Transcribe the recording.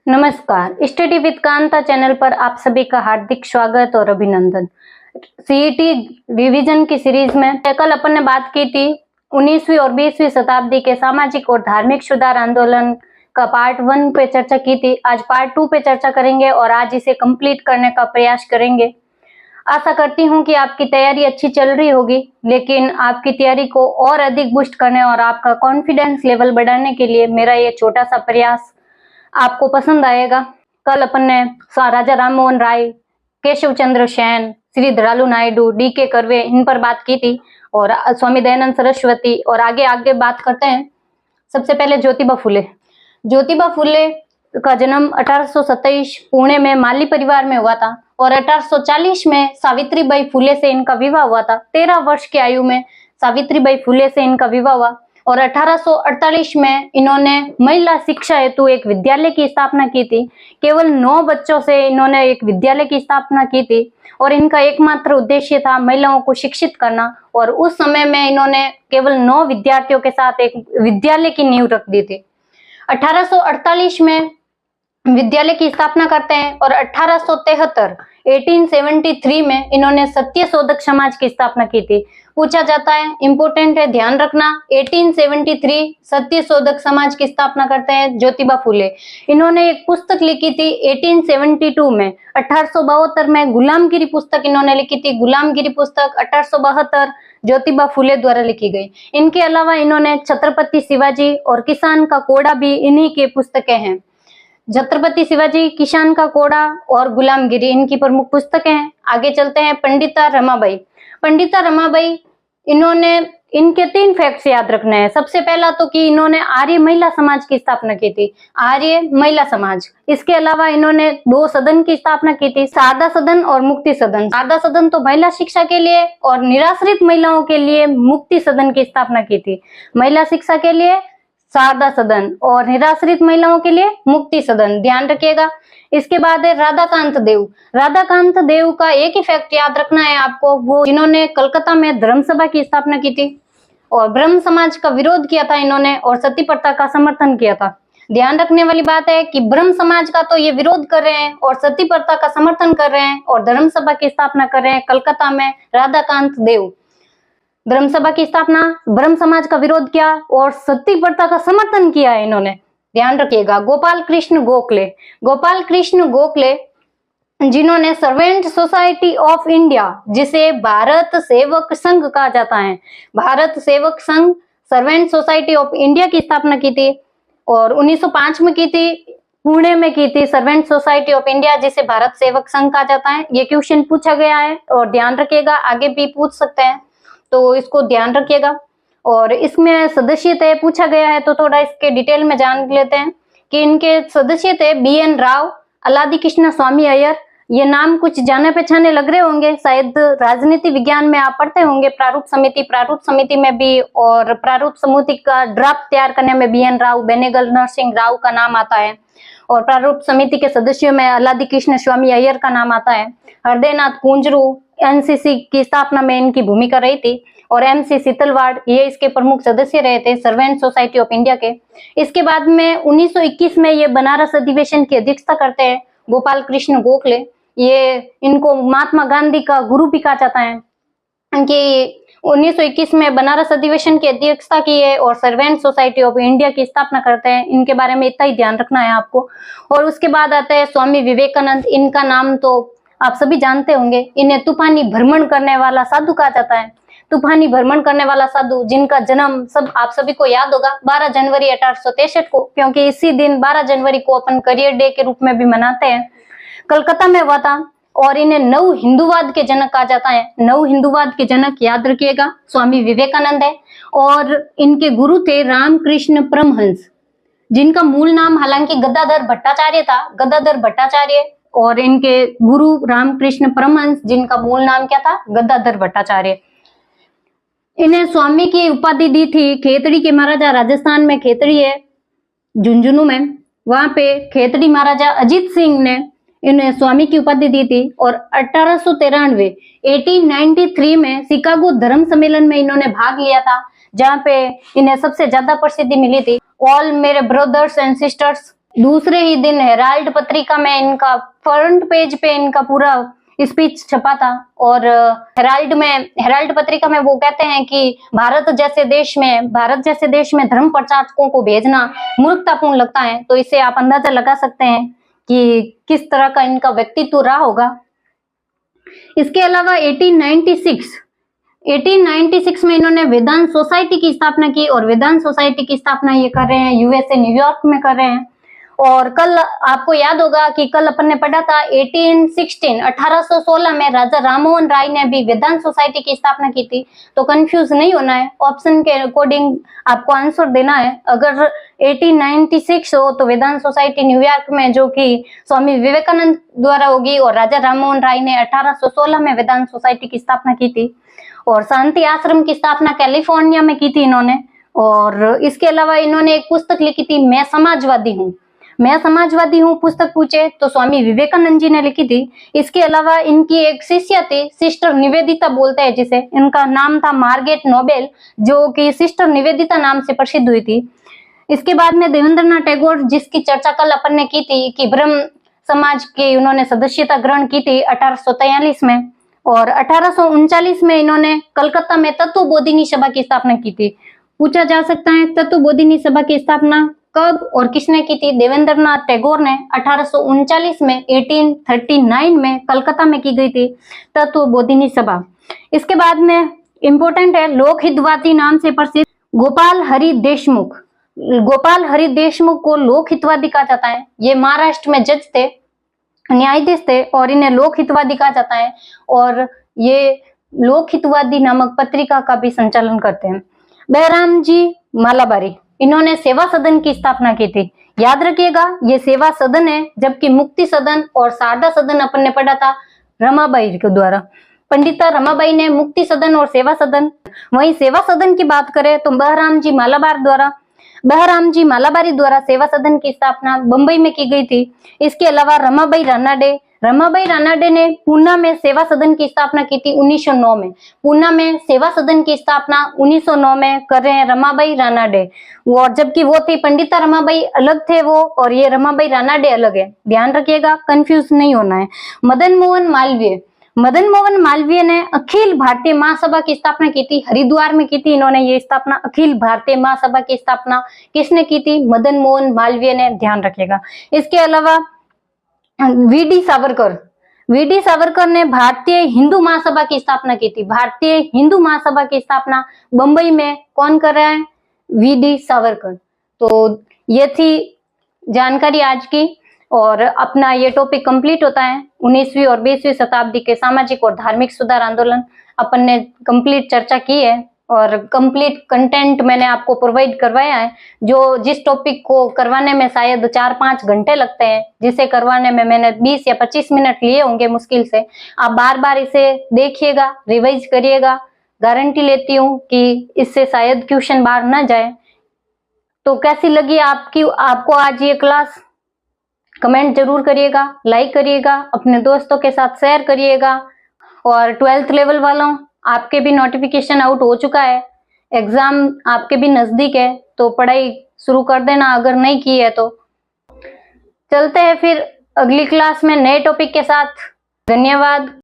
नमस्कार, study with Kanta channel पर आप सभी का हार्दिक स्वागत और अभिनंदन। सीईटी रिवीजन की सीरीज में कल अपन ने बात की थी 19वीं और 20वीं शताब्दी के सामाजिक और धार्मिक सुधार आंदोलन का पार्ट 1 पे चर्चा की थी। आज पार्ट 2 पे चर्चा करेंगे और आज इसे कंप्लीट करने का प्रयास करेंगे। आशा करती हूँ कि आपकी तैयारी अच्छी चल रही होगी, लेकिन आपकी तैयारी को और अधिक बूस्ट करने और आपका कॉन्फिडेंस लेवल बढ़ाने के लिए मेरा ये छोटा सा प्रयास आपको पसंद आएगा। कल अपन ने राजा राम मोहन राय, केशव चंद्र सेन, श्री धरालू नायडू, डी.के. कर्वे इन पर बात की थी और स्वामी दयानंद सरस्वती और आगे बात करते हैं। सबसे पहले ज्योतिबा फुले। ज्योतिबा फुले का जन्म 1827 पुणे में माली परिवार में हुआ था और 1840 में सावित्रीबाई फुले से इनका विवाह हुआ था। 13 वर्ष की आयु में सावित्रीबाई फुले से इनका विवाह हुआ और 1848 में इन्होंने महिला शिक्षा हेतु एक विद्यालय की स्थापना की थी। केवल 9 बच्चों से इन्होंने एक विद्यालय की स्थापना की थी और इनका एकमात्र उद्देश्य था महिलाओं को शिक्षित करना। और उस समय में इन्होंने केवल 9 विद्यार्थियों के साथ एक विद्यालय की नींव रख दी थी। 1848 में विद्यालय की स्थापना करते हैं और 1873 में इन्होंने सत्य शोधक समाज की स्थापना की थी। पूछा जाता है, इंपोर्टेंट है, ध्यान रखना। 1873 सत्य शोधक समाज की स्थापना करते हैं ज्योतिबा फुले। इन्होंने एक पुस्तक लिखी थी 1872 में। 1872 में गुलामगिरी पुस्तक इन्होंने लिखी थी। गुलामगिरी पुस्तक 1872 ज्योतिबा फुले द्वारा लिखी गई। इनके अलावा इन्होंने छत्रपति शिवाजी और किसान का कोड़ा भी इन्हीं के पुस्तकें हैं। छत्रपति शिवाजी, किसान का कोड़ा और गुलामगिरी इनकी प्रमुख पुस्तकें हैं। आगे चलते हैं। पंडिता रमाबाई। पंडिता रमाबाई, इन्होंने इनके 3 फैक्ट्स याद रखने हैं। सबसे पहला तो कि इन्होंने आर्य महिला समाज की स्थापना की थी, आर्य महिला समाज। इसके अलावा इन्होंने 2 सदन की स्थापना की थी, शारदा सदन और मुक्ति सदन। शारदा सदन तो महिला शिक्षा के लिए और निराश्रित महिलाओं के लिए मुक्ति सदन की स्थापना की थी। महिला शिक्षा के लिए शारदा सदन और निराश्रित महिलाओं के लिए मुक्ति सदन, ध्यान रखिएगा। इसके बाद है राधाकांत देव। राधाकांत देव का एक ही फैक्ट याद रखना है आपको, वो जिन्होंने कलकत्ता में धर्म सभा की स्थापना की थी और ब्रह्म समाज का विरोध किया था इन्होंने और सती प्रथा का समर्थन किया था। ध्यान रखने वाली बात है कि ब्रह्म समाज का तो ये विरोध कर रहे हैं और सती प्रथा का समर्थन कर रहे हैं और धर्म सभा की स्थापना कर रहे हैं कलकत्ता में राधाकांत देव। ब्रह्म सभा की स्थापना, ब्रह्म समाज का विरोध किया और सती प्रथा का समर्थन किया है इन्होंने, ध्यान रखिएगा। गोपाल कृष्ण गोखले। गोपाल कृष्ण गोखले जिन्होंने सर्वेंट सोसाइटी ऑफ इंडिया, जिसे भारत सेवक संघ कहा जाता है, Bharat Sevak Sangh servant society of India की स्थापना की थी और 1905 में की थी, पुणे में की थी सर्वेंट सोसाइटी ऑफ इंडिया, जिसे भारत सेवक संघ कहा जाता है। ये क्वेश्चन पूछा गया है और ध्यान रखिएगा, आगे भी पूछ सकते हैं तो इसको ध्यान रखिएगा। और इसमें सदस्य थे पूछा गया है तो थोड़ा इसके डिटेल में जान लेते हैं कि इनके सदस्य थे B.N. राव, अलादी कृष्ण स्वामी अय्यर। ये नाम कुछ जाने पहचाने लग रहे होंगे, शायद राजनीति विज्ञान में आप पढ़ते होंगे। प्रारूप समिति में भी और प्रारूप समिति का ड्राफ्ट तैयार करने में B.N. राव, बेनेगल नरसिंह राव का नाम आता है और प्रारूप समिति के सदस्यों में अलादी कृष्ण स्वामी अय्यर का नाम आता है। हृदयनाथ कुंजरू NCC की स्थापना में इनकी भूमिका रही थी और MC शीतलवाड़ ये इसके प्रमुख सदस्य रहे थे सर्वेंट सोसाइटी ऑफ इंडिया के। इसके बाद में 1921 में ये बनारस अधिवेशन की अध्यक्षता करते हैं गोपाल कृष्ण गोखले। ये इनको महात्मा गांधी का गुरु भी कहा जाता है कि 1921 में बनारस अधिवेशन की अध्यक्षता की है और सर्वेंट सोसाइटी ऑफ इंडिया की स्थापना करते हैं। इनके बारे में इतना ही ध्यान रखना है आपको। और उसके बाद आता है स्वामी विवेकानंद। इनका नाम तो आप सभी जानते होंगे। इन्हें तूफानी भ्रमण करने वाला साधु कहा जाता है। तूफानी भ्रमण करने वाला साधु, जिनका जन्म आप सभी को याद होगा 12 जनवरी 1863 को, क्योंकि इसी दिन 12 जनवरी को अपन करियर डे के रूप में भी मनाते हैं, कलकत्ता में हुआ था। और इन्हें नव हिंदूवाद के जनक कहा जाता है। नव हिंदूवाद के जनक याद रखिएगा स्वामी विवेकानंद है। और इनके गुरु थे रामकृष्ण परमहंस, जिनका मूल नाम हालांकि गदाधर भट्टाचार्य था, गदाधर भट्टाचार्य। और इनके गुरु रामकृष्ण परमहंस, जिनका मूल नाम क्या था, गदाधर भट्टाचार्य। इन्हें स्वामी की उपाधि दी थी खेतड़ी के महाराजा, राजस्थान में खेतड़ी है झुंझुनू में, वहां पे खेतड़ी महाराजा अजीत सिंह ने इन्हें स्वामी की उपाधि दी थी। और 1893 में शिकागो धर्म सम्मेलन में इन्होंने भाग लिया था, जहां पे इन्हें सबसे ज्यादा प्रसिद्धि मिली थी। ऑल मेरे ब्रदर्स एंड सिस्टर्स, दूसरे ही दिन हेराल्ड पत्रिका में इनका फ्रंट पेज पे इनका पूरा स्पीच छपा था। और हेराल्ड पत्रिका में वो कहते हैं कि भारत जैसे देश में धर्म प्रचारकों को भेजना मूर्खतापूर्ण लगता है। तो इससे आप अंदाजा लगा सकते हैं कि किस तरह का इनका व्यक्तित्व रहा होगा। इसके अलावा 1896 में इन्होंने वेदांत सोसाइटी की स्थापना की, और वेदांत सोसाइटी की स्थापना ये कर रहे हैं यूएसए न्यूयॉर्क में कर रहे हैं। और कल आपको याद होगा कि कल अपन ने पढ़ा था 1816 में राजा राममोहन राय ने भी वेदांत सोसाइटी की स्थापना की थी। तो कंफ्यूज नहीं होना है, ऑप्शन के अकॉर्डिंग आपको आंसर देना है। अगर 1896 हो तो वेदांत सोसाइटी न्यूयॉर्क में जो कि स्वामी विवेकानंद द्वारा होगी, और राजा राममोहन राय ने 1816 में वेदांत सोसाइटी की स्थापना की थी। और शांति आश्रम की स्थापना कैलिफोर्निया में की थी इन्होंने। और इसके अलावा इन्होंने एक पुस्तक लिखी थी, मैं समाजवादी हूँ पुस्तक पूछे तो स्वामी विवेकानंद जी ने लिखी थी। इसके अलावा इनकी एक शिष्या थी, सिस्टर निवेदिता बोलते हैं जिसे, इनका नाम था मार्गरेट नोबेल, जो कि सिस्टर निवेदिता नाम से प्रसिद्ध हुई थी। इसके बाद में देवेंद्रनाथ टैगोर, जिसकी चर्चा कल अपन ने की थी कि ब्रह्म समाज की उन्होंने सदस्यता ग्रहण की थी 1843 में। और 1839 में इन्होंने कलकत्ता में तत्वबोधिनी सभा की स्थापना की थी। पूछा जा सकता है तत्वबोधिनी सभा की स्थापना कब और किसने की थी? देवेंद्रनाथ टैगोर ने 1839 में 1839 में कलकत्ता में की गई थी तत्वबोधिनी सभा। इसके बाद में इंपॉर्टेंट है, लोकहितवादी नाम से प्रसिद्ध गोपाल हरि देशमुख को लोकहितवादी कहा जाता है। ये महाराष्ट्र में जज थे, न्यायाधीश थे, और इन्हें लोकहितवादी कहा जाता है। और ये लोकहितवादी नामक पत्रिका का भी संचालन करते हैं। बहराम जी मालाबारी, इन्होंने सेवा सदन की स्थापना की थी। याद रखिएगा ये सेवा सदन है, जबकि मुक्ति सदन और शारदा सदन अपन ने पढ़ा था रमाबाई के द्वारा। पंडिता रमाबाई ने मुक्ति सदन और सेवा सदन। वहीं सेवा सदन की बात करें तो बहराम जी मालाबारी द्वारा सेवा सदन की स्थापना बंबई में की गई थी। इसके अलावा रमाबाई रानाडे ने पूना में सेवा सदन की स्थापना की थी 1909 में। पूना में सेवा सदन की स्थापना 1909 में कर रहे हैं रमाबाई रानाडे। और जबकि वो थी पंडिता रमाबाई अलग थे वो, और ये रमाबाई रानाडे अलग है, ध्यान रखिएगा, कंफ्यूज नहीं होना है। मदन मोहन मालवीय ने अखिल भारतीय महासभा की स्थापना की थी, हरिद्वार में की थी इन्होंने ये स्थापना। अखिल भारतीय महासभा की स्थापना किसने की थी? मदन मोहन मालवीय ने, ध्यान रखिएगा। इसके अलावा वीडी सावरकर ने भारतीय हिंदू महासभा की स्थापना की थी। भारतीय हिंदू महासभा की स्थापना बंबई में कौन कर रहा है? वीडी सावरकर। तो ये थी जानकारी आज की, और अपना ये टॉपिक कंप्लीट होता है। 19वीं और 20वीं शताब्दी के सामाजिक और धार्मिक सुधार आंदोलन अपन ने कंप्लीट चर्चा की है, और कंप्लीट कंटेंट मैंने आपको प्रोवाइड करवाया है। जिस टॉपिक को करवाने में शायद 4-5 घंटे लगते हैं, जिसे करवाने में मैंने 20 या 25 मिनट लिए होंगे मुश्किल से। आप बार बार इसे देखिएगा, रिवाइज करिएगा, गारंटी लेती हूँ कि इससे शायद क्वेश्चन बाहर ना जाए। तो कैसी लगी आपको आज ये क्लास? कमेंट जरूर करिएगा, लाइक करिएगा, अपने दोस्तों के साथ शेयर करिएगा। और 12th लेवल वालों, आपके भी नोटिफिकेशन आउट हो चुका है, एग्जाम आपके भी नजदीक है, तो पढ़ाई शुरू कर देना अगर नहीं की है तो। चलते हैं फिर अगली क्लास में नए टॉपिक के साथ। धन्यवाद।